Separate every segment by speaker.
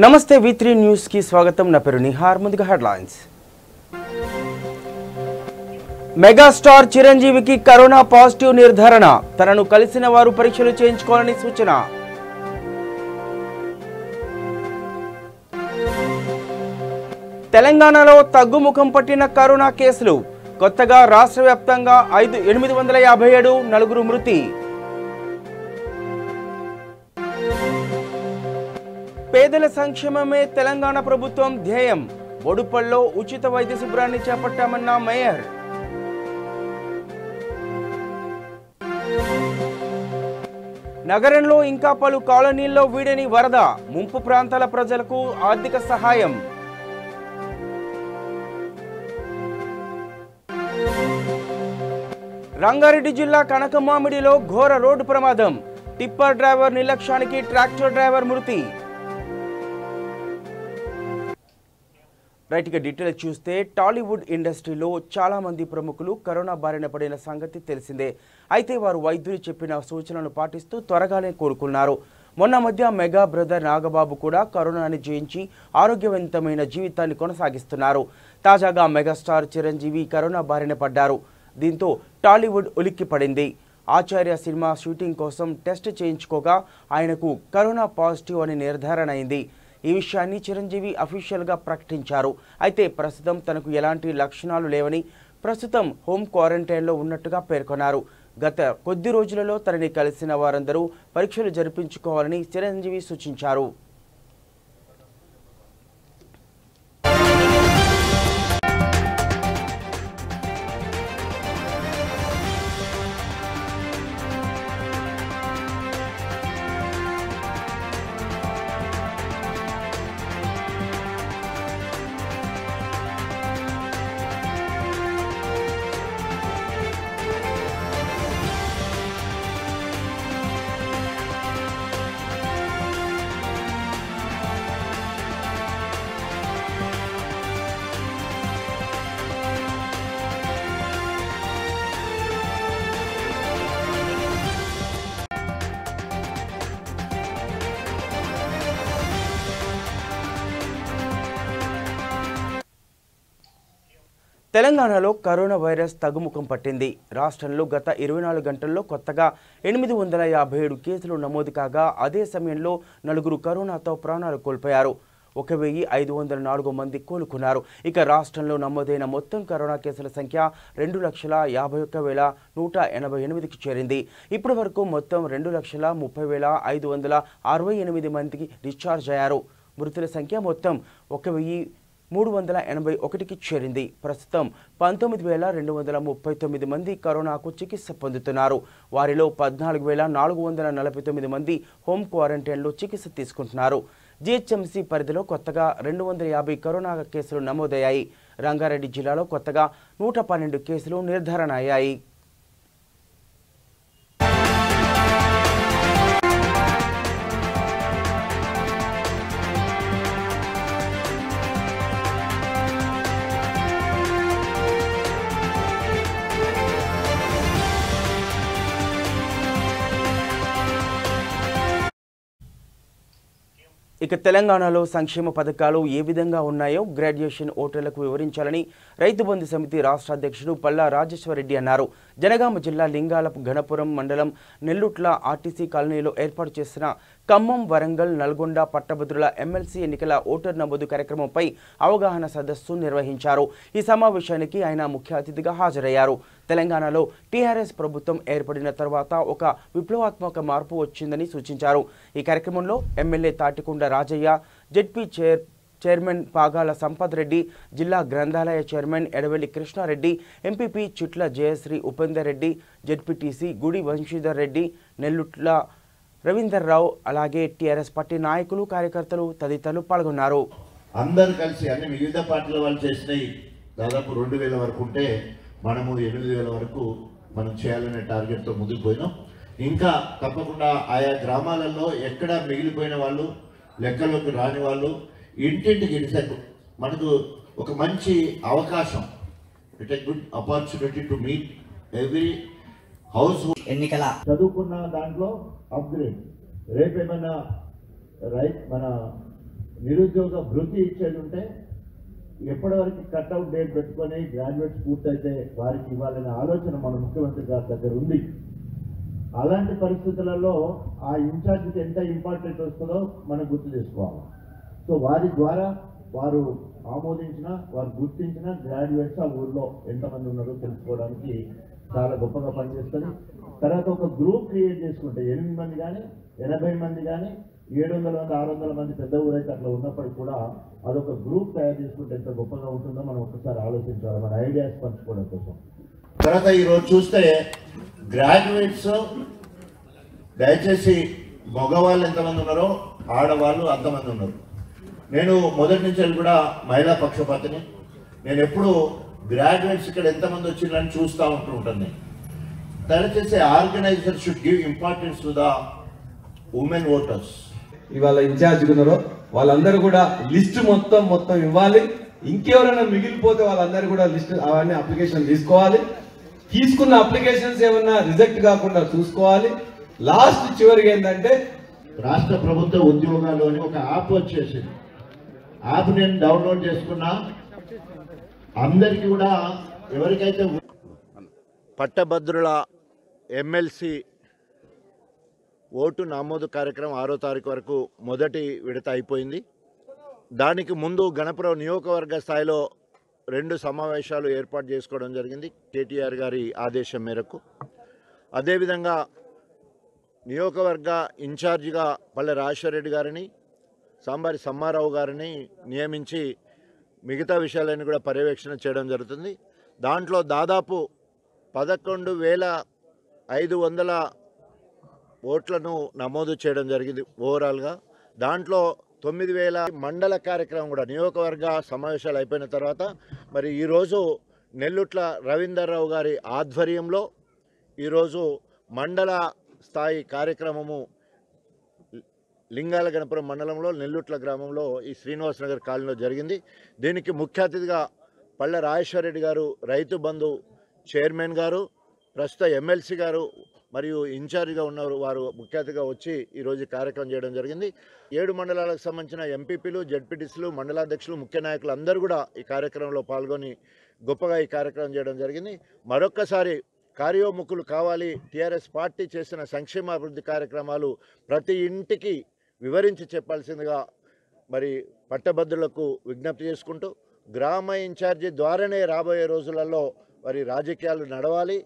Speaker 1: నమస్తే V3 news కి స్వాగతం. నా పేరు నిహార్. ముందుగా హెడ్లైన్స్. మెగాస్టార్ చిరంజీవికి కరోనా పాజిటివ్ నిర్ధారణ. తనను కలిసిన వారు పరీక్షలు చేయించుకోవాలని సూచన. తెలంగాణలో తగ్గుముఖం పట్టిన కరోనా కేసులు. కొత్తగా రాష్ట్ర వ్యాప్తంగా 857 నలుగురు మృతి. పేదల సంక్షేమమే తెలంగాణ ప్రభుత్వం ధ్యేయం. బొడుపల్లో ఉచిత వైద్య శిబిరాన్ని చేపట్టామన్న మేయర్. నగరంలో ఇంకా పలు కాలనీల్లో వీడని వరద. ముంపు ప్రాంతాల ప్రజలకు ఆర్థిక సహాయం. రంగారెడ్డి జిల్లా కనకమామిడిలో ఘోర రోడ్డు ప్రమాదం. టిప్పర్ డ్రైవర్ నిర్లక్ష్యానికి ట్రాక్టర్ డ్రైవర్ మృతి. రైట్గా డీటెయిల్ చూస్తే టాలీవుడ్ ఇండస్ట్రీలో చాలా మంది ప్రముఖులు కరోనా బారిన పడిన సంగతి తెలిసిందే. అయితే వారు వైద్యులు చెప్పిన సూచనలను పాటిస్తూ త్వరగానే కోలుకున్నారు. మొన్న మధ్య మెగా బ్రదర్ నాగబాబు కూడా కరోనాని జయించి ఆరోగ్యవంతమైన జీవితాన్ని కొనసాగిస్తున్నారు. తాజాగా మెగాస్టార్ చిరంజీవి కరోనా బారిన పడ్డారు. దీంతో టాలీవుడ్ ఉలిక్కి పడింది. ఆచార్య సినిమా షూటింగ్ కోసం టెస్ట్ చేయించుకోగా ఆయనకు కరోనా పాజిటివ్ అని నిర్ధారణ అయింది. ఈ విషయాన్ని చిరంజీవి అఫీషియల్గా ప్రకటించారు. అయితే ప్రస్తుతం తనకు ఎలాంటి లక్షణాలు లేవని, ప్రస్తుతం హోమ్ క్వారంటైన్లో ఉన్నట్టుగా పేర్కొన్నారు. గత కొద్ది రోజులలో తనని కలిసిన వారందరూ పరీక్షలు జరిపించుకోవాలని చిరంజీవి సూచించారు. తెలంగాణలో కరోనా వైరస్ తగ్గుముఖం పట్టింది. రాష్ట్రంలో గత 24 గంటల్లో కొత్తగా 857 కేసులు నమోదు కాగా అదే సమయంలో నలుగురు కరోనాతో ప్రాణాలు కోల్పోయారు. 1504 మంది కోలుకున్నారు. ఇక రాష్ట్రంలో నమోదైన మొత్తం కరోనా కేసుల సంఖ్య 2,51,188కి చేరింది. ఇప్పటి వరకు మొత్తం 2,30,568 మందికి డిశ్చార్జ్ అయ్యారు. మృతుల సంఖ్య మొత్తం 1,381కి చేరింది. ప్రస్తుతం 19,239 మంది కరోనాకు చికిత్స పొందుతున్నారు. వారిలో 14,449 మంది హోమ్ క్వారంటైన్లో చికిత్స తీసుకుంటున్నారు. జీహెచ్ఎంసీ పరిధిలో కొత్తగా 250 కరోనా కేసులు నమోదయ్యాయి. రంగారెడ్డి జిల్లాలో కొత్తగా 112 కేసులు నిర్ధారణ అయ్యాయి. ఇక తెలంగాణలో సంక్షేమ పథకాలు ఏ విధంగా ఉన్నాయో గ్రాడ్యుయేషన్ ఓటర్లకు వివరించాలని రైతు బంధు సమితి రాష్ట్ర అధ్యక్షుడు పల్లా రాజేశ్వరరెడ్డి అన్నారు. జనగామ జిల్లా లింగాల గణపురం మండలం నెల్లుట్ల ఆర్టీసీ కాలనీలో ఏర్పాటు చేసిన ఖమ్మం, వరంగల్, నల్గొండ పట్టభద్రుల ఎమ్మెల్సీ ఎన్నికల ఓటర్ నమోదు కార్యక్రమంపై అవగాహన సదస్సు నిర్వహించారు. ఈ సమావేశానికి ఆయన ముఖ్య అతిథిగా హాజరయ్యారు. తెలంగాణలో టీఆర్ఎస్ ప్రభుత్వం ఏర్పడిన తర్వాత ఒక విప్లవాత్మక మార్పు వచ్చిందని సూచించారు. ఈ కార్యక్రమంలో MLA Tatikonda Rajaiah, ZP chairman Pagala Sampath Reddy, జిల్లా గ్రంథాలయ chairman Edavelli Krishna Reddy, MPP Chitla Jayashree Upender Reddy, ZPTC Gudi Vamshidhar Reddy, Nellutla Ravinder రావు, అలాగే టీఆర్ఎస్ పార్టీ నాయకులు, కార్యకర్తలు తదితరులు పాల్గొన్నారు.
Speaker 2: అందరూ కలిసి అన్ని వివిధ పార్టీల వాళ్ళు చేసినవి దాదాపు 2,000 వరకు ఉంటే మనము 8,000 వరకు మనం చేయాలనే టార్గెట్తో ముందుకు పోయినాం. ఇంకా తప్పకుండా ఆయా గ్రామాలలో ఎక్కడ మిగిలిపోయిన వాళ్ళు, లెక్కలోకి రాని వాళ్ళు ఇంటింటికి ఇన్సెంట్ మనకు ఒక మంచి అవకాశం. It a good opportunity to meet every house
Speaker 3: ఎన్నికల
Speaker 2: చదువుకున్న దాంట్లో అప్గ్రేడ్ రేపు ఏమన్నా మన నిరుద్యోగ భృతి ఇచ్చేది ఉంటే ఎప్పటివరకు కట్అవుట్ డేట్ పెట్టుకొని గ్రాడ్యుయేట్స్ పూర్తయితే వారికి ఇవ్వాలనే ఆలోచన మన ముఖ్యమంత్రి గారి దగ్గర ఉంది. అలాంటి పరిస్థితులలో ఆ ఇన్ఛార్జ్కి ఎంత ఇంపార్టెంట్ వస్తుందో మనం గుర్తు చేసుకోవాలి. సో వారి ద్వారా వారు ఆమోదించిన, వారు గుర్తించిన గ్రాడ్యుయేట్స్ ఆ ఊర్లో ఎంతమంది ఉన్నారో తెలుసుకోవడానికి చాలా గొప్పగా పనిచేస్తుంది. తర్వాత ఒక గ్రూప్ క్రియేట్ చేసుకుంటే 8 మంది కానీ 80 మంది కానీ 700 మంది 600 మంది పెద్ద ఊరైతే అట్లా ఉన్నప్పటికీ కూడా అదొక గ్రూప్ తయారు చేసుకుంటే ఎంత గొప్పగా ఉంటుందో మనం ఒకసారి ఆలోచించాలి, మన ఐడియాస్ పంచుకోవడం కోసం. తర్వాత ఈరోజు చూస్తే గ్రాడ్యుయేట్స్ దయచేసి మగవాళ్ళు ఎంతమంది ఉన్నారో ఆడవాళ్ళు అంతమంది ఉన్నారు. నేను మొదటి నుంచి కూడా మహిళా పక్షపాతిని. నేను ఎప్పుడు గ్రాడ్యుయేట్స్ ఇక్కడ ఎంతమంది వచ్చిందని చూస్తూ ఉంటాను. దయచేసి organiser should give importance to the women voters.
Speaker 3: ఇవాళ ఇన్ఛార్జ్ ఉన్నారో వాళ్ళందరూ కూడా లిస్ట్ మొత్తం ఇవ్వాలి. ఇంకెవరైనా మిగిలిపోతే వాళ్ళందరూ కూడా లిస్ట్ అవన్నీ అప్లికేషన్ తీసుకోవాలి. తీసుకున్న అప్లికేషన్స్ ఏమన్నా రిజెక్ట్ కాకుండా చూసుకోవాలి. లాస్ట్ చివరికి ఏంటంటే
Speaker 2: రాష్ట్ర ప్రభుత్వ ఉద్యోగాలు అని ఒక యాప్ వచ్చేసింది. యాప్ నేను డౌన్లోడ్ చేసుకున్నా. అందరికీ కూడా ఎవరికైతే పట్టభద్రుల ఎమ్మెల్సీ ఓటు నమోదు కార్యక్రమం 6వ తారీఖు వరకు మొదటి విడత అయిపోయింది. దానికి ముందు గణపురం నియోజకవర్గ స్థాయిలో 2 సమావేశాలు ఏర్పాటు చేసుకోవడం జరిగింది కేటీఆర్ గారి ఆదేశం మేరకు. అదేవిధంగా నియోజకవర్గ ఇన్ఛార్జిగా పల్లె రాజశేఖర రెడ్డి గారిని, సాంబారి సమ్మారావు గారిని నియమించి మిగతా విషయాలన్నీ కూడా పర్యవేక్షణ చేయడం జరుగుతుంది. దాంట్లో దాదాపు 11,500 ఓట్లను నమోదు చేయడం జరిగింది ఓవరాల్గా. దాంట్లో 9,000 మండల కార్యక్రమం కూడా నియోజకవర్గ సమావేశాలు అయిపోయిన తర్వాత మరి ఈరోజు నెల్లుట్ల రవీందర్రావు గారి ఆధ్వర్యంలో ఈరోజు మండల స్థాయి కార్యక్రమము లింగాల గణపురం మండలంలో నెల్లుట్ల గ్రామంలో ఈ శ్రీనివాస్ నగర్ కాలనీలో జరిగింది. దీనికి ముఖ్య అతిథిగా పల్లె రాజేశ్వర రెడ్డి గారు, రైతు బంధు చైర్మన్ గారు, ప్రస్తుత ఎమ్మెల్సీ గారు మరియు ఇన్ఛార్జిగా ఉన్నవారు వారు ముఖ్య అతిథిగా వచ్చి ఈరోజు కార్యక్రమం చేయడం జరిగింది. 7 మండలాలకు సంబంధించిన ఎంపీపీలు, జడ్పీటీసీలు, మండలాధ్యక్షులు, ముఖ్య నాయకులు అందరూ కూడా ఈ కార్యక్రమంలో పాల్గొని గొప్పగా ఈ కార్యక్రమం చేయడం జరిగింది. మరొక్కసారి కార్యోముఖులు కావాలి. టీఆర్ఎస్ పార్టీ చేసిన సంక్షేమ అభివృద్ధి కార్యక్రమాలు ప్రతి ఇంటికి వివరించి చెప్పాల్సిందిగా మరి పట్టభద్రులకు విజ్ఞప్తి చేసుకుంటూ, గ్రామ ఇన్ఛార్జి ద్వారానే రాబోయే రోజులలో మరి రాజకీయాలు నడవాలి.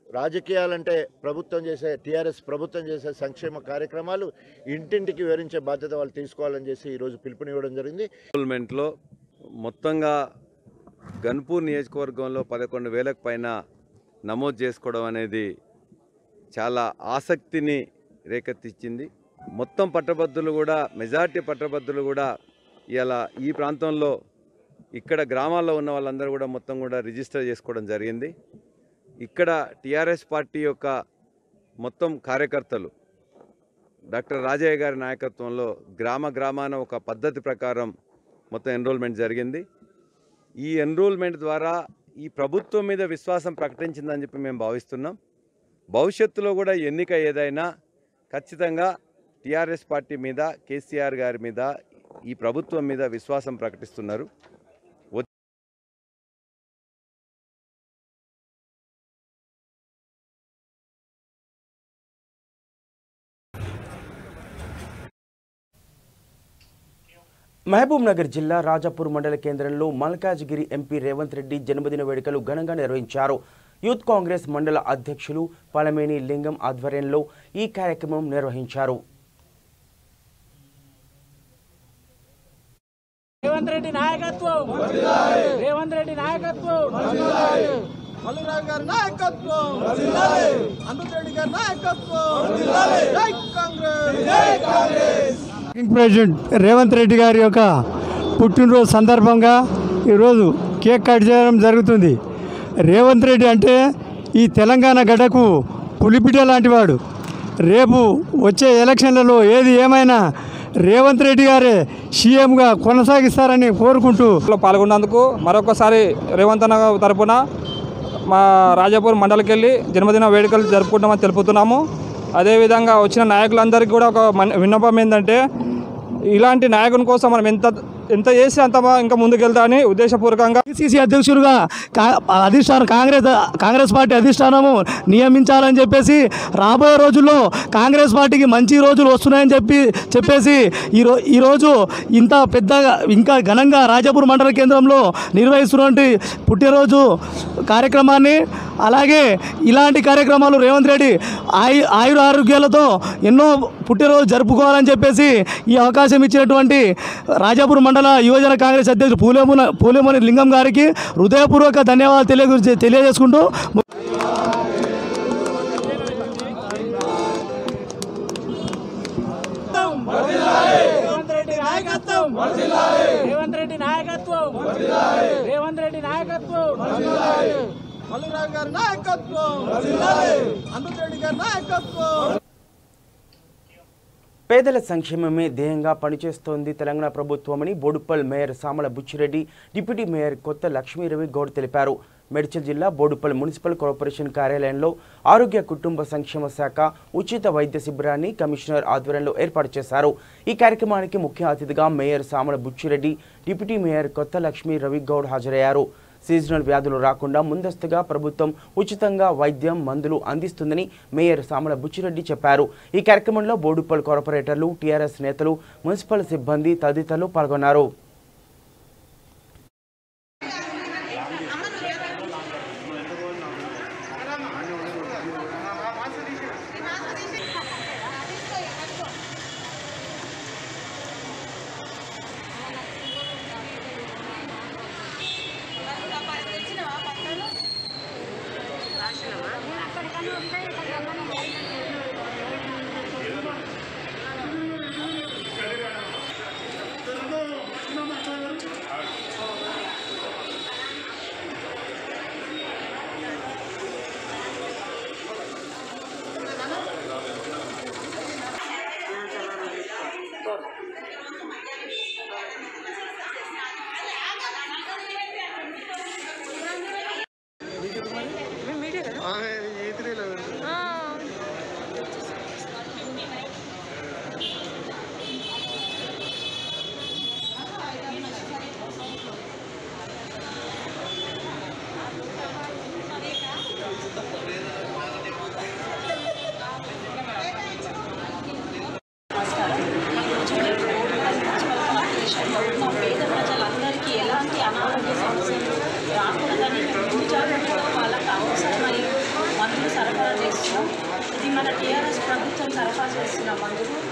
Speaker 2: రాజకీయాలంటే ప్రభుత్వం చేసే టీఆర్ఎస్ ప్రభుత్వం చేసే సంక్షేమ కార్యక్రమాలు ఇంటింటికి వివరించే బాధ్యత వాళ్ళు తీసుకోవాలని చేసి ఈరోజు పిలుపునివ్వడం జరిగింది.
Speaker 3: ఎన్రోల్మెంట్లో మొత్తంగా గన్పూర్ నియోజకవర్గంలో 11,000కు పైన నమోదు చేసుకోవడం అనేది చాలా ఆసక్తిని రేకెత్తించింది. మొత్తం పట్టభద్రులు కూడా, మెజార్టీ పట్టభద్రులు కూడా ఇలా ఈ ప్రాంతంలో ఇక్కడ గ్రామాల్లో ఉన్న వాళ్ళందరూ కూడా మొత్తం కూడా రిజిస్టర్ చేసుకోవడం జరిగింది. ఇక్కడ టీఆర్ఎస్ పార్టీ యొక్క మొత్తం కార్యకర్తలు డాక్టర్ రాజయ్య గారి నాయకత్వంలో గ్రామాన ఒక పద్ధతి ప్రకారం మొత్తం ఎన్రోల్మెంట్ జరిగింది. ఈ ఎన్రోల్మెంట్ ద్వారా ఈ ప్రభుత్వం మీద విశ్వాసం ప్రకటించిందని చెప్పి మేము భావిస్తున్నాం. భవిష్యత్తులో కూడా ఎన్నిక ఏదైనా ఖచ్చితంగా టీఆర్ఎస్ పార్టీ మీద, కేసీఆర్ గారి మీద, ఈ ప్రభుత్వం మీద విశ్వాసం ప్రకటిస్తున్నారు.
Speaker 1: మహబూబ్ నగర్ జిల్లా రాజాపూర్ మండల కేంద్రంలో మల్కాజ్గిరి ఎంపీ రేవంత్ రెడ్డి జన్మదిన వేడుకలు ఘనంగా నిర్వహించారు. యూత్ కాంగ్రెస్ మండల అధ్యక్షులు పలమేని లింగం ఆధ్వర్యంలో ఈ కార్యక్రమం నిర్వహించారు.
Speaker 4: రేవంత్ రెడ్డి నాయకత్వం, రేవంత్ రెడ్డి నాయకత్వం, మల్లురావు గారి నాయకత్వం, అమృత్ రెడ్డి గారి నాయకత్వం, జై కాంగ్రెస్, జై కాంగ్రెస్.
Speaker 5: ప్రెసిడెంట్ రేవంత్ రెడ్డి గారి యొక్క పుట్టినరోజు సందర్భంగా ఈరోజు కేక్ కట్ చేయడం జరుగుతుంది. రేవంత్ రెడ్డి అంటే ఈ తెలంగాణ గడ్డకు పులిపిట లాంటివాడు. రేపు వచ్చే ఎలక్షన్లలో ఏది ఏమైనా రేవంత్ రెడ్డి గారే సీఎంగా కొనసాగిస్తారని కోరుకుంటూ
Speaker 6: పాల్గొన్నందుకు మరొకసారి రేవంత్ అన్న తరపున మా రాజాపూర్ మండలికి వెళ్ళి జన్మదిన వేడుకలు జరుపుకుంటామని తెలుపుతున్నాము. అదేవిధంగా వచ్చిన నాయకులందరికీ కూడా ఒక విన్నపం ఏంటంటే ఇలాంటి నాయకుని కోసం మనం ఎంత చేసి అంత ఇంకా ముందుకెళ్తా అని ఉద్దేశపూర్వకంగా
Speaker 5: పిసిసి అధ్యక్షుడిగా అధిష్టానం కాంగ్రెస్ పార్టీ అధిష్టానము నియమించాలని చెప్పేసి రాబోయే రోజుల్లో కాంగ్రెస్ పార్టీకి మంచి రోజులు వస్తున్నాయని చెప్పేసి ఈరోజు ఇంత పెద్దగా ఇంకా ఘనంగా రాజాపూర్ మండల కేంద్రంలో నిర్వహిస్తున్నటువంటి పుట్టినరోజు కార్యక్రమాన్ని అలాగే ఇలాంటి కార్యక్రమాలు రేవంత్ రెడ్డి ఆయుర ఆరోగ్యాలతో ఎన్నో పుట్టినరోజు జరుపుకోవాలని చెప్పేసి ఈ అవకాశం ఇచ్చినటువంటి రాజాపూర్ మండల యువజన కాంగ్రెస్ అధ్యక్షుడు పూలేమని లింగం గారికి హృదయపూర్వక ధన్యవాదాలు తెలియజేసుకుంటూ
Speaker 4: రేవంత్ రెడ్డి నాయకత్వం మల్లురావు గారి నాయకత్వం అమృతరెడ్డి గారి నాయకత్వం.
Speaker 1: పేదల సంక్షేమమే ధ్యేయంగా పనిచేస్తోంది తెలంగాణ ప్రభుత్వమని Boduppal mayor Samala Buchi Reddy, deputy mayor Kotha Lakshmi Ravi Goud తెలిపారు. మేడ్చల్ జిల్లా బోడుప్పల్ మున్సిపల్ కార్పొరేషన్ కార్యాలయంలో ఆరోగ్య కుటుంబ సంక్షేమ శాఖ ఉచిత వైద్య శిబిరాన్ని కమిషనర్ ఆధ్వర్యంలో ఏర్పాటు చేశారు. ఈ కార్యక్రమానికి ముఖ్య అతిథిగా mayor Samala Buchi Reddy, deputy mayor Kotha Lakshmi Ravi Goud హాజరయ్యారు. సీజనల్ వ్యాధులు రాకుండా ముందస్తుగా ప్రభుత్వం ఉచితంగా వైద్యం మందులు అందిస్తుందని మేయర్ సామల బుచ్చిరెడ్డి చెప్పారు. ఈ కార్యక్రమంలో బోడుప్పల్ కార్పొరేటర్లు, టీఆర్ఎస్ నేతలు, మున్సిపల్ సిబ్బంది తదితరులు పాల్గొన్నారు.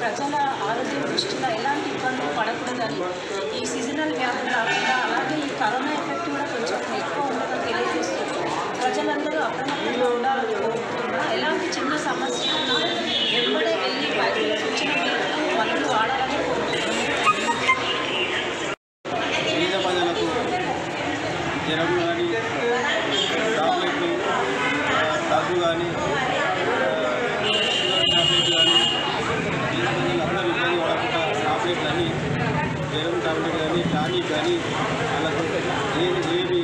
Speaker 7: ప్రజల ఆరోగ్యం దృష్టిలో ఎలాంటి ఇబ్బందులు పడకూడదని ఈ సీజనల్ వ్యాధులు రాకుండా అలాగే ఈ కరోనా ఎఫెక్ట్ కూడా కొంచెం ఎక్కువ ఉండదని తెలియజేస్తూ ప్రజలందరూ అప్రమత్తంగా ఉండాలని కోరుకుంటున్నా. ఎలాంటి చిన్న సమస్య ఉన్నా వెంబడే వెళ్ళి వైద్యుల సూచన మేరకు మందులు వాడాలని కోరుకుంటున్నాను.
Speaker 8: జ్వరం కానీ టాబ్లెట్లు దగ్గు కానీ టాబ్లెట్లు కానీ అందరూ ఇబ్బంది పడకుండా టాబ్లెట్లని జ్వరం టాబ్లెట్ కానీ టానిక్ కానీ వాళ్ళకు ఏమి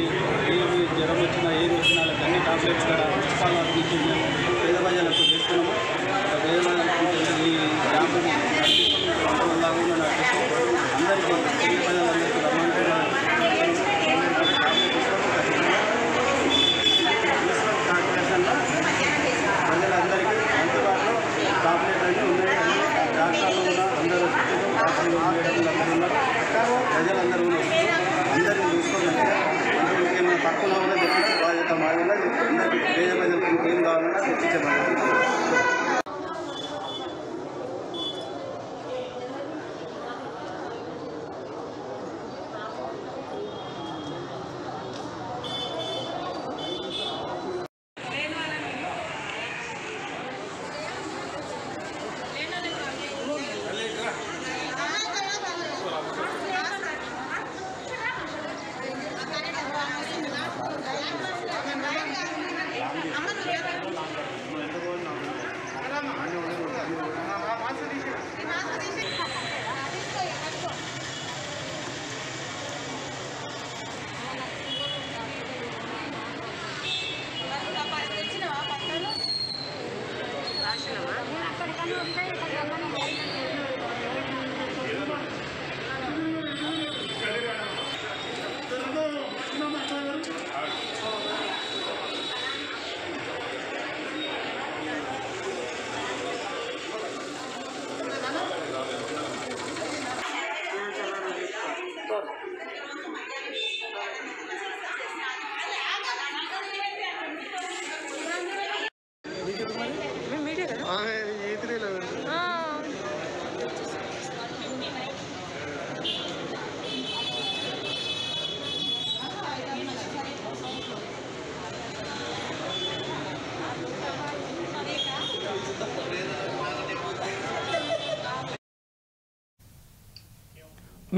Speaker 8: జ్వరం వచ్చినా ఏది వచ్చినా వాళ్ళకి అన్ని టాబ్లెట్స్ కూడా పుస్తకాలు అందించి మేము పేద ప్రజలకు చేస్తున్నాము. పేద ప్రజలకు ఈ క్యాంపు నడిపిస్తున్నాము. అందరికీ పేద ప్రజలందరికీ రమ్మంటున్నారు. ప్రజలందరికీ అందుబాటులో టాబ్లెట్ అన్నీ ఉన్నాయి. డాక్టర్లు ఉన్నారు, అందరూ ప్రజలందరూ ఉన్నారు. అందరినీ చూసుకోవాలి. అందరికీ ఏమైనా తక్కువ కూడా తెప్పించే బాధ్యత మాదిరిగా అందరికీ పేద ప్రజలకు ఏం కావాలన్నా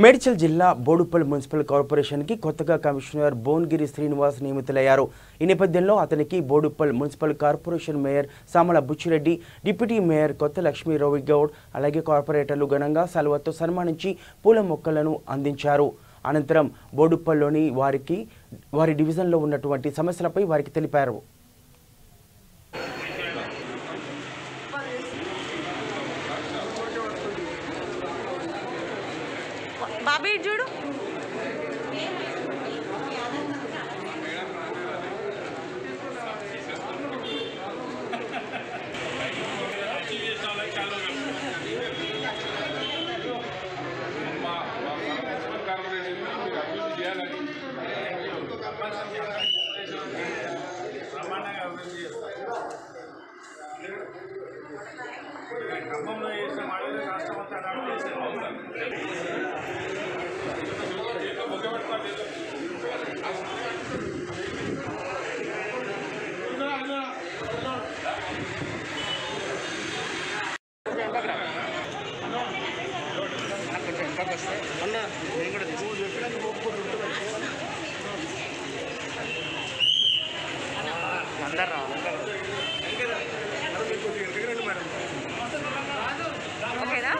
Speaker 1: మేడ్చల్ జిల్లా బోడుప్పల్ మున్సిపల్ కార్పొరేషన్కి కొత్తగా కమిషనర్ బోన్గిరి శ్రీనివాస్ నియమితులయ్యారు. ఈ నేపథ్యంలో అతనికి Boduppal municipal corporation mayor Samala Buchi Reddy, deputy mayor Kotha Lakshmi Ravi Goud, అలాగే కార్పొరేటర్లు ఘనంగా సల్వాతో సన్మానించి పూల మొక్కలను అందించారు. అనంతరం బోడుప్పల్లోని వారి డివిజన్లో ఉన్నటువంటి సమస్యలపై వారికి తెలిపారు.
Speaker 9: బాబీ చూడు ఓకేనా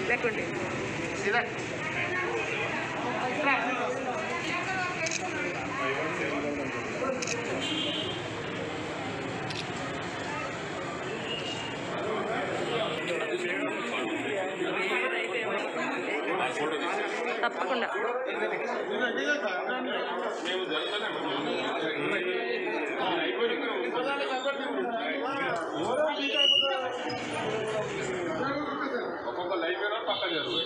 Speaker 9: లేకుంటే తప్పకుండా
Speaker 10: ఒక్కొక్క లైఫ్ పక్క జరుగు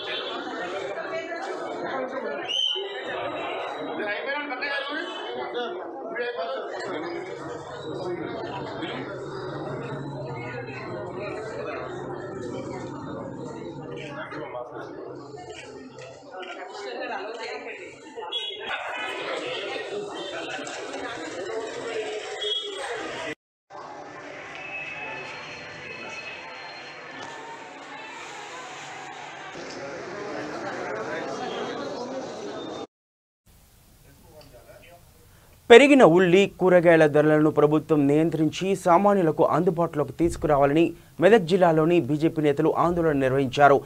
Speaker 1: పెరిగిన ఉల్లి కూరగాయల ధరలను ప్రభుత్వం నియంత్రించి సామాన్యులకు అందుబాటులోకి తీసుకురావాలని మెదక్ జిల్లాలోని బీజేపీ నేతలు ఆందోళన నిర్వహించారు.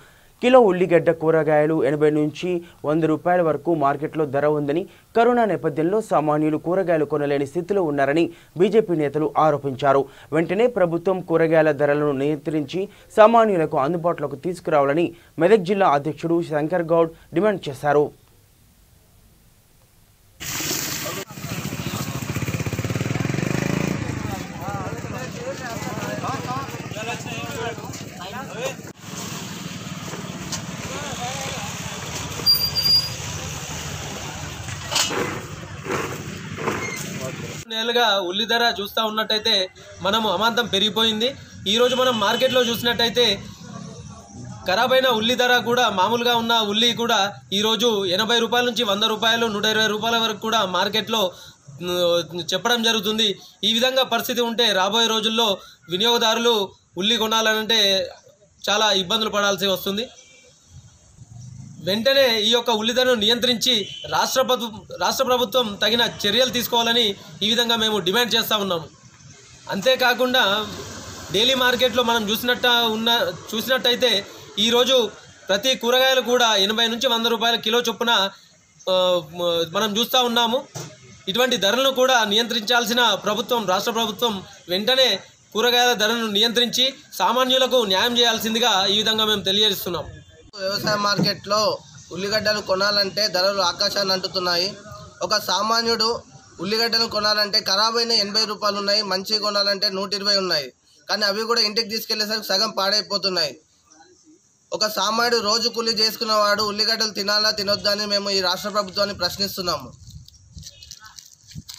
Speaker 1: కిలో ఉల్లిగడ్డ కూరగాయలు 80 నుంచి 100 రూపాయల వరకు మార్కెట్లో ధర ఉందని, కరోనా నేపథ్యంలో సామాన్యులు కూరగాయలు కొనలేని స్థితిలో ఉన్నారని బీజేపీ నేతలు ఆరోపించారు. వెంటనే ప్రభుత్వం కూరగాయల ధరలను నియంత్రించి సామాన్యులకు అందుబాటులోకి తీసుకురావాలని మెదక్ జిల్లా అధ్యక్షుడు శంకర్ గౌడ్ డిమాండ్ చేశారు.
Speaker 11: నెలలుగా ఉల్లి ధర చూస్తూ ఉన్నట్టయితే మనము అమాంతం పెరిగిపోయింది. ఈరోజు మనం మార్కెట్లో చూసినట్టయితే ఖరాబ్ అయిన ఉల్లి ధర కూడా, మామూలుగా ఉన్న ఉల్లి కూడా ఈరోజు 80 రూపాయల నుంచి 100 రూపాయలు 120 రూపాయల వరకు కూడా మార్కెట్లో చెప్పడం జరుగుతుంది. ఈ విధంగా పరిస్థితి ఉంటే రాబోయే రోజుల్లో వినియోగదారులు ఉల్లి కొనాలంటే చాలా ఇబ్బందులు పడాల్సి వస్తుంది. వెంటనే ఈ యొక్క ఉల్లి ధరను నియంత్రించి రాష్ట్ర ప్రభుత్వం తగిన చర్యలు తీసుకోవాలని ఈ విధంగా మేము డిమాండ్ చేస్తూ ఉన్నాము. అంతేకాకుండా డైలీ మార్కెట్లో మనం చూసినట్టయితే ఈరోజు ప్రతి కూరగాయలు కూడా 80 నుంచి 100 రూపాయల కిలో చొప్పున మనం చూస్తూ ఉన్నాము. ఇటువంటి ధరలను కూడా నియంత్రించాల్సిన రాష్ట్ర ప్రభుత్వం వెంటనే కూరగాయల ధరను నియంత్రించి సామాన్యులకు న్యాయం చేయాల్సిందిగా ఈ విధంగా మేము తెలియజేస్తున్నాం.
Speaker 12: వ్యవసాయ మార్కెట్లో ఉల్లిగడ్డలు కొనాలంటే ధరలు ఆకాశాన్ని అంటుతున్నాయి. ఒక సామాన్యుడు ఉల్లిగడ్డలు కొనాలంటే ఖరాబ్ అయిన 80 రూపాయలు ఉన్నాయి, మంచి కొనాలంటే 120 ఉన్నాయి. కానీ అవి కూడా ఇంటికి తీసుకెళ్లేసరికి సగం పాడైపోతున్నాయి. ఒక సామాన్యుడు రోజు కూలీ చేసుకున్నవాడు ఉల్లిగడ్డలు తినాలా తినొద్దా అని మేము ఈ రాష్ట్ర ప్రభుత్వాన్ని ప్రశ్నిస్తున్నాము.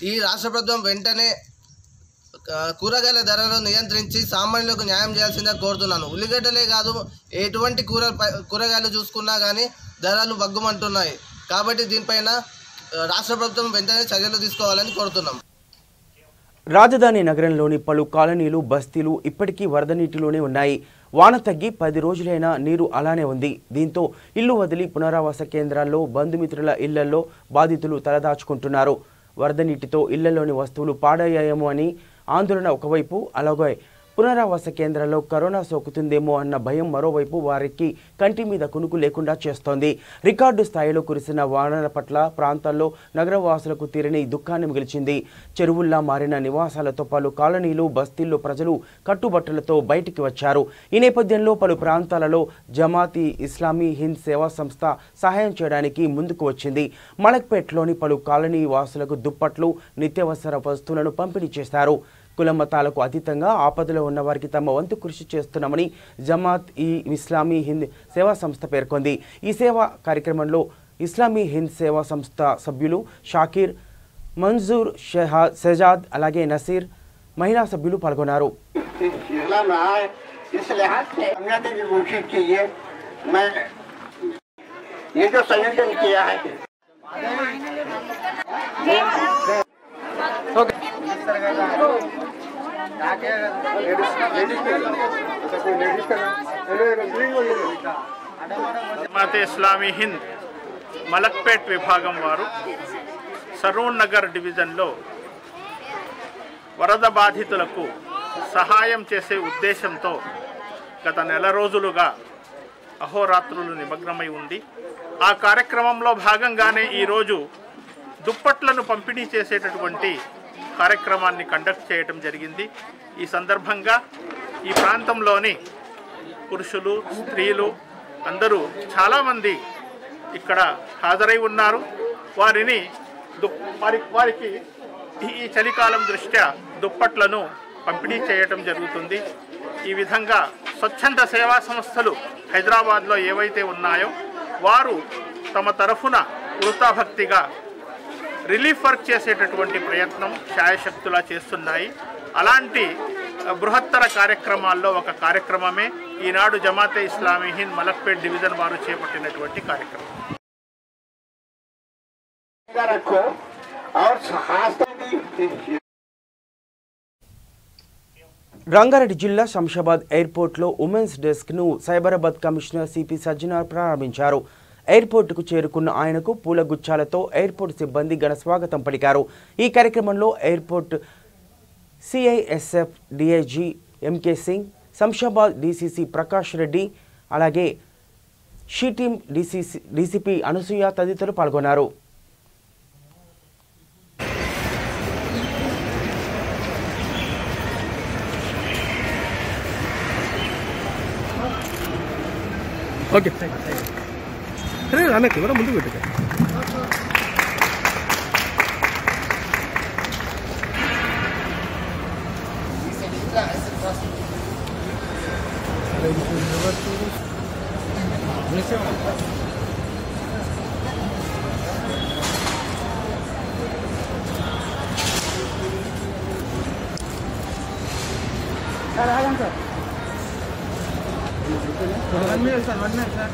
Speaker 12: ఈ రాష్ట్ర ప్రభుత్వం వెంటనే కూరగాయల ధరలను నియంత్రించి సామాన్యులకు న్యాయం చేయాల్సిందిగా కోరుతున్నాను. ఉల్లిగడ్డలే కాదు, ఎటువంటి కూరగాయలు చూసుకున్నా కానీ ధరలు బగ్గుమంటున్నాయి. కాబట్టి దీనిపైన రాష్ట్ర ప్రభుత్వం వెంటనే చర్యలు తీసుకోవాలని కోరుతున్నాం.
Speaker 1: రాజధాని నగరంలోని పలు కాలనీలు బస్తీలు ఇప్పటికీ వరద నీటిలోనే ఉన్నాయి. వాన తగ్గి 10 రోజులైనా నీరు అలానే ఉంది. దీంతో ఇల్లు వదిలి పునరావాస కేంద్రాల్లో బంధుమిత్రుల ఇళ్లలో బాధితులు తలదాచుకుంటున్నారు. వరద నీటితో ఇళ్లలోని వస్తువులు పాడయ్యాయేమో అని ఆందోళన ఒకవైపు, అలాగే పునరావాస కేంద్రాల్లో కరోనా సోకుతుందేమో అన్న భయం మరోవైపు వారికి కంటి మీద కునుకు లేకుండా చేస్తోంది. రికార్డు స్థాయిలో కురిసిన వానల పట్ల ప్రాంతాల్లో నగరవాసులకు తీరని దుఃఖాన్ని మిగిల్చింది. చెరువుల్లా మారిన నివాసాలతో పలు కాలనీలు బస్తీల్లో ప్రజలు కట్టుబట్టలతో బయటికి వచ్చారు. ఈ నేపథ్యంలో పలు ప్రాంతాలలో జమాతీ ఇస్లామీ హింద్ సేవా సంస్థ సహాయం చేయడానికి ముందుకు వచ్చింది. మలక్పేట్లోని పలు కాలనీ వాసులకు దుప్పట్లు, నిత్యావసర వస్తువులను పంపిణీ చేశారు. కులమతాలకు అతీతంగా ఆపదలో ఉన్న వారికి తమ వంతు కృషి చేస్తున్నామని జమాత్ ఇస్లామీ హింద్ సేవా సంస్థ పేర్కొంది. ఈ సేవా కార్యక్రమంలో ఇస్లామీ హింద్ సేవా సంస్థ సభ్యులు షాకీర్, మంజూర్, షెజాద్, అలాగే నసీర్, మహిళా సభ్యులు పాల్గొన్నారు.
Speaker 13: జమాతే ఇస్లామీ హింద్ మలక్పేట్ విభాగం వారు సరూర్ నగర్ డివిజన్లో వరద బాధితులకు సహాయం చేసే ఉద్దేశంతో గత నెల రోజులుగా అహోరాత్రులు నిమగ్నమై ఉంది. ఆ కార్యక్రమంలో భాగంగానే ఈరోజు దుప్పట్లను పంపిణీ చేసేటటువంటి కార్యక్రమాన్ని కండక్ట్ చేయడం జరిగింది. ఈ సందర్భంగా ఈ ప్రాంతంలోని పురుషులు, స్త్రీలు అందరూ చాలామంది ఇక్కడ హాజరై ఉన్నారు. వారికి ఈ చలికాలం దృష్ట్యా దుప్పట్లను పంపిణీ చేయటం జరుగుతుంది. ఈ విధంగా స్వచ్ఛంద సేవా సంస్థలు హైదరాబాద్లో ఏవైతే ఉన్నాయో వారు తమ తరఫున వృత్తాభక్తిగా రిలీఫ్ వర్క్ చేసేటటువంటి ప్రయత్నం శాయశక్తులా చేస్తున్నాయి. అలాంటి బృహత్తర కార్యక్రమాల్లో ఒక కార్యక్రమమే ఈనాడు జమాతే ఇస్లామీ హింద్ మలక్పేట్ డివిజన్ వారు చేపట్టినటువంటి కార్యక్రమం.
Speaker 1: రంగారెడ్డి జిల్లా శంషాబాద్ ఎయిర్పోర్ట్లో ఉమెన్స్ డెస్క్ను సైబరాబాద్ కమిషనర్ సిపి సజ్జనార్ ప్రారంభించారు. ఎయిర్పోర్టుకు చేరుకున్న ఆయనకు పూలగుచ్చాలతో ఎయిర్పోర్ట్ సిబ్బంది ఘన స్వాగతం పలికారు. ఈ కార్యక్రమంలో airport CISF DIG MK Singh, Shamshabad DCC Prakash Reddy, అలాగే షీ టీమ్ డీసీపీ అనసూయ తదితరులు పాల్గొన్నారు.
Speaker 4: ఓకే అరే అన్న కెమెరా ముందుకు పెట్టు. Sir 1 minute sir.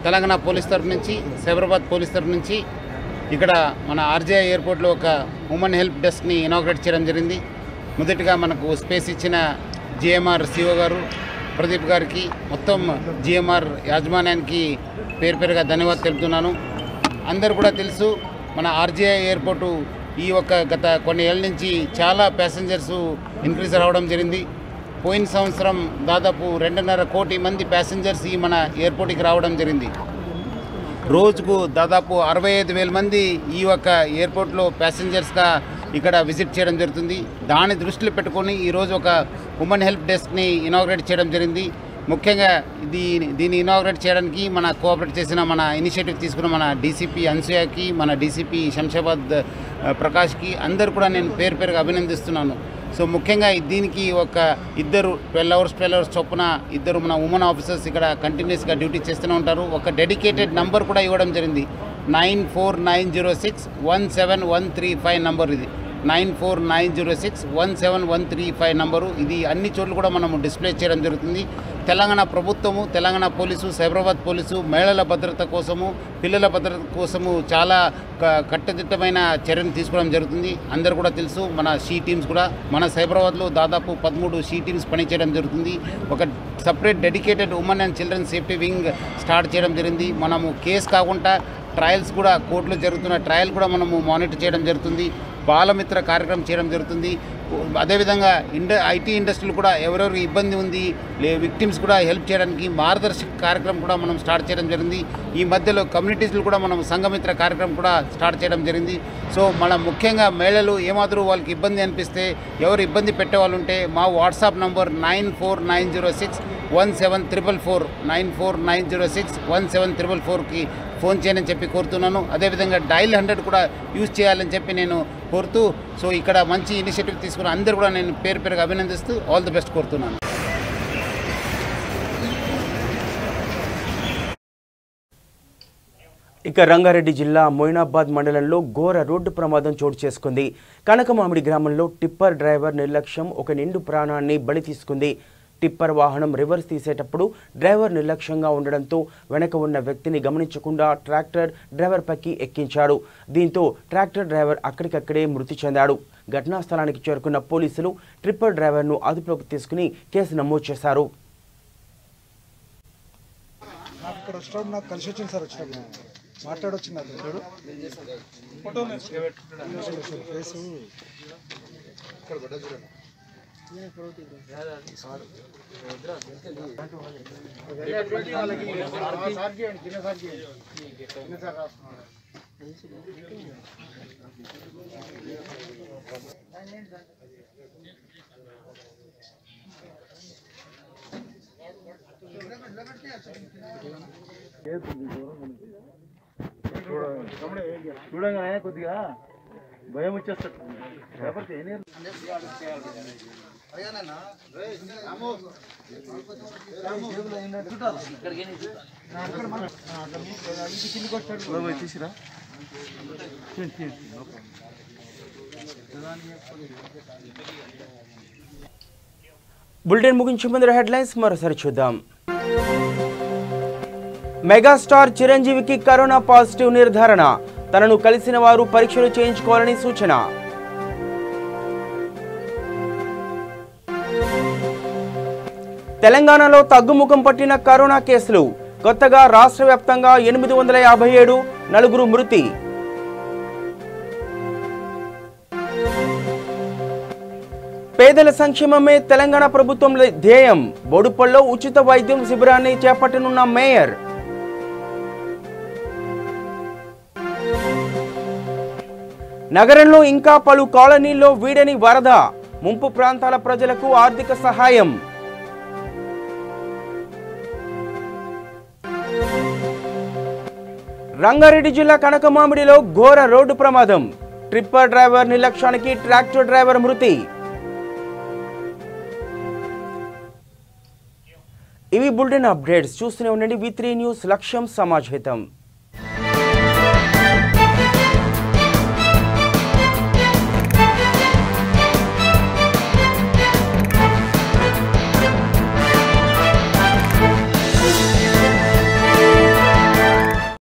Speaker 14: Telangana police తరఫు నుంచి, సైబరాబాద్ పోలీస్ తరఫు నుంచి ఇక్కడ మన ఆర్జేఐ ఎయిర్పోర్ట్లో ఒక ఉమెన్ హెల్ప్ డెస్క్ని ఇనాగ్రేట్ చేయడం జరిగింది. మొదటిగా మనకు స్పేస్ ఇచ్చిన జిఎంఆర్ సిఓ గారు ప్రదీప్ గారికి, మొత్తం జిఎంఆర్ యాజమాన్యానికి పేరుగా ధన్యవాదాలు తెలుపుతున్నాను. అందరూ కూడా తెలుసు, మన ఆర్జేఐ ఎయిర్పోర్టు ఈ గత కొన్ని ఏళ్ళ నుంచి చాలా ప్యాసింజర్స్ ఇంక్రీజ్ రావడం జరిగింది. పోయిన సంవత్సరం దాదాపు 2.5 కోటి మంది ప్యాసింజర్స్ ఈ మన ఎయిర్పోర్ట్కి రావడం జరిగింది. రోజుకు దాదాపు 65,000 మంది ఈ ఎయిర్పోర్ట్లో ప్యాసింజర్స్గా ఇక్కడ విజిట్ చేయడం జరుగుతుంది. దాన్ని దృష్టిలో పెట్టుకొని ఈరోజు ఒక ఉమెన్ హెల్ప్ డెస్క్ని ఇనాగ్రేట్ చేయడం జరిగింది. ముఖ్యంగా దీన్ని ఇనాగ్రేట్ చేయడానికి మన కోఆపరేట్ చేసిన మన ఇనిషియేటివ్ తీసుకున్న మన డీసీపీ అన్సూయకి, మన డీసీపీ శంషాబాద్ ప్రకాష్కి అందరు కూడా నేను పేరుగా అభినందిస్తున్నాను. సో ముఖ్యంగా దీనికి ఒక ఇద్దరు 12 hours చొప్పున ఇద్దరు మన ఉమెన్ ఆఫీసర్స్ ఇక్కడ కంటిన్యూస్గా డ్యూటీ చేస్తూనే ఉంటారు. ఒక డెడికేటెడ్ నంబర్ కూడా ఇవ్వడం జరిగింది. 9490617135 నంబర్. ఇది 9490617135 నంబరు. ఇది అన్ని చోట్ల కూడా మనము డిస్ప్లే చేయడం జరుగుతుంది. తెలంగాణ ప్రభుత్వము, తెలంగాణ పోలీసు, సైబరాబాద్ పోలీసు మహిళల భద్రత కోసము, పిల్లల భద్రత కోసము చాలా కట్టుదిట్టమైన చర్యలు తీసుకోవడం జరుగుతుంది. అందరూ కూడా తెలుసు. మన షీ టీమ్స్ కూడా మన సైబరాబాద్లో దాదాపు 13 షీ టీమ్స్ పనిచేయడం జరుగుతుంది. ఒక separate dedicated women and children safety wing start చేయడం జరిగింది. మనము కేసు కాకుండా ట్రయల్స్ కూడా, కోర్టులో జరుగుతున్న ట్రయల్ కూడా మనము మానిటర్ చేయడం జరుగుతుంది. బాలమిత్ర కార్యక్రమం చేయడం జరుగుతుంది. అదేవిధంగా ఐటీ ఇండస్ట్రీలు కూడా ఎవరెవరికి ఇబ్బంది ఉంది, విక్టిమ్స్ కూడా హెల్ప్ చేయడానికి మార్గదర్శక కార్యక్రమం కూడా మనం స్టార్ట్ చేయడం జరిగింది. ఈ మధ్యలో కమ్యూనిటీస్లో కూడా మనం సంఘమిత్ర కార్యక్రమం కూడా స్టార్ట్ చేయడం జరిగింది. సో మనం ముఖ్యంగా మహిళలు ఏమాత్రం వాళ్ళకి ఇబ్బంది అనిపిస్తే, ఎవరు ఇబ్బంది పెట్టేవాళ్ళు ఉంటే మా వాట్సాప్ నంబర్ 9490617444 9490617444కి ఫోన్ చేయని చెప్పి కోరుతున్నాను. అదేవిధంగా డైల్ 100 కూడా యూజ్ చేయాలని చెప్పి నేను కోరుతూ, సో ఇక్కడ మంచి ఇనిషియేటివ్ తీసుకున్న అందరూ కూడా నేను పేరుగా అభినందిస్తూ ఆల్ ది బెస్ట్ కోరుతున్నాను.
Speaker 1: ఇక రంగారెడ్డి జిల్లా మొయినాబాద్ మండలంలో ఘోర రోడ్డు ప్రమాదం చోటు చేసుకుంది. కనకమామిడి గ్రామంలో టిప్పర్ డ్రైవర్ నిర్లక్ష్యం ఒక నిండు ప్రాణాన్ని బలి తీసుకుంది. టిప్పర్ వాహనం రివర్స్ తీసేటప్పుడు డ్రైవర్ నిర్లక్ష్యంగా ఉండడంతో వెనక ఉన్న వ్యక్తిని గమనించకుండా ట్రాక్టర్ డ్రైవర్ పైకి ఎక్కించాడు. దీంతో ట్రాక్టర్ డ్రైవర్ అక్కడికక్కడే మృతి చెందాడు. ఘటనా స్థలానికి చేరుకున్న పోలీసులు టిప్పర్ డ్రైవర్ను అదుపులోకి తీసుకుని కేసు నమోదు చేశారు.
Speaker 15: చూడంగానే కొద్దిగా భయం వచ్చేస్తుంది. తీసిరా
Speaker 1: బులెటిన్ ముగించే ముందు హెడ్లైన్స్ మరోసారి చూద్దాం. మెగాస్టార్ చిరంజీవికి కరోనా పాజిటివ్ నిర్ధారణ. తనను కలిసిన వారు పరీక్షలు చేయించుకోవాలని సూచన. తెలంగాణలో తగ్గుముఖం పట్టిన కరోనా కేసులు. కొత్తగా రాష్ట్ర వ్యాప్తంగా 857, 4 మృతి. పేదల సంక్షేమమే తెలంగాణ ప్రభుత్వం ధ్యేయం. బోడుపల్లో ఉచిత వైద్యం శిబిరాన్ని చేపట్టనున్న మేయర్. నగరంలో ఇంకా పలు కాలనీల్లో వీడని వరద. ముంపు ప్రాంతాల ప్రజలకు ఆర్థిక సహాయం. రంగారెడ్డి జిల్లా కనకమామిడిలో ఘోర రోడ్డు ప్రమాదం. ట్రిప్పర్ డ్రైవర్ నిర్లక్ష్యానికి ట్రాక్టర్ డ్రైవర్ మృతి. ఇవి బులెటిన్ అప్డేట్స్. చూస్తూనే ఉండండి V3 న్యూస్. లక్ష్యం సమాజ్ హితం.